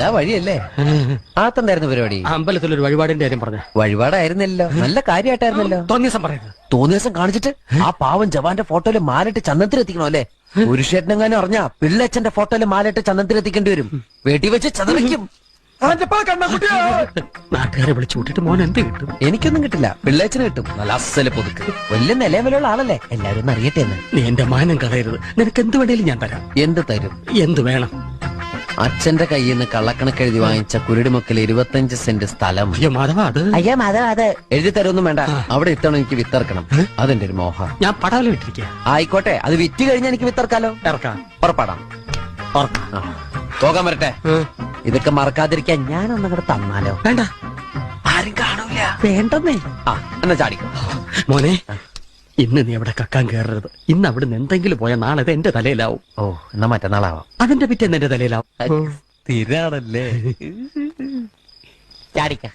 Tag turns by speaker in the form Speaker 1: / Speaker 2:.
Speaker 1: ഇതാ വഴിയല്ലേ? ആത്തെന്തായിരുന്നു പരിപാടി?
Speaker 2: അമ്പലത്തിലൊരു വഴിപാടിന്റെ കാര്യം പറഞ്ഞ.
Speaker 1: വഴിപാടായിരുന്നല്ലോ, നല്ല കാര്യമായിട്ടായിരുന്നല്ലോ.
Speaker 2: തോന്നിയസം പറയുന്നത്.
Speaker 1: തോന്നിയ ദിവസം കാണിച്ചിട്ട് ആ പാവം ജവാന്റെ ഫോട്ടോയില് മാലിട്ട് ചന്ദനത്തിൽ എത്തിക്കണോ അല്ലേ? പുരുഷേട്ടനെങ്ങാനും അറിഞ്ഞാ പിള്ളേച്ചന്റെ ഫോട്ടോയില് മാലിട്ട് ചന്ദനത്തിൽ എത്തിക്കേണ്ടി വരും. വീട്ടിൽ വെച്ച് ചതറിക്കും.
Speaker 2: നാട്ടുകാരെ വിളിച്ചു കൂട്ടിട്ട് മോൻ എന്ത് കിട്ടും?
Speaker 1: എനിക്കൊന്നും കിട്ടില്ല, പിള്ളേച്ചന് കിട്ടും. നല്ല അസല് പുതുക്ക്. വലിയ നിലവിലുള്ള ആളല്ലേ, എല്ലാരും ഒന്ന് അറിയട്ടെ എന്ന്.
Speaker 2: നീ എന്റെ മാനം കളയരുത്. നിനക്ക് എന്ത് വേണേലും ഞാൻ തരാം.
Speaker 1: എന്ത് തരും?
Speaker 2: എന്ത് വേണം?
Speaker 1: അച്ഛന്റെ കയ്യിൽ നിന്ന് കള്ളക്കണക്ക് എഴുതി വാങ്ങിച്ച കുരുടിമുക്കിൽ 25 സെന്റ് സ്ഥലം.
Speaker 2: അയ്യോ മാധവ, അത്
Speaker 1: അയ്യോ മാധവ, അത് എഴുതി തരൊന്നും വേണ്ട. അവിടെ ഇത്തവണ എനിക്ക് വിത്തറക്കണം. അതെന്റെ ഒരു മോഹ.
Speaker 2: ഞാൻ പടവല വിട്ടിരിക്കുക.
Speaker 1: ആയിക്കോട്ടെ, അത് വിറ്റ് കഴിഞ്ഞാൽ എനിക്ക് വിത്തറക്കാലോ.
Speaker 2: ഇറക്കാം.
Speaker 1: പുറപ്പെടാം. പോകാൻ വരട്ടെ. ഇതൊക്കെ മറക്കാതിരിക്കാൻ ഞാനൊന്നും കൂടെ തന്നാലോ?
Speaker 2: വേണ്ട,
Speaker 1: ആരും കാണൂല.
Speaker 2: വേണ്ടെന്നേ.
Speaker 1: എന്നാ ചാടിക്കോ
Speaker 2: മോനെ. ഇന്ന് നീ അവിടെ കക്കാൻ കയറരുത്. ഇന്ന് അവിടുന്ന് എന്തെങ്കിലും പോയാൽ നാളെ അത് എന്റെ തലയിലാവും.
Speaker 1: ഓ, എന്നാ മറ്റന്നാളാവാം.
Speaker 2: അതിന്റെ പിറ്റേന്ന് എന്റെ തലയിലാവും.
Speaker 1: സ്ഥിരാണല്ലേ? ചാടിക്ക.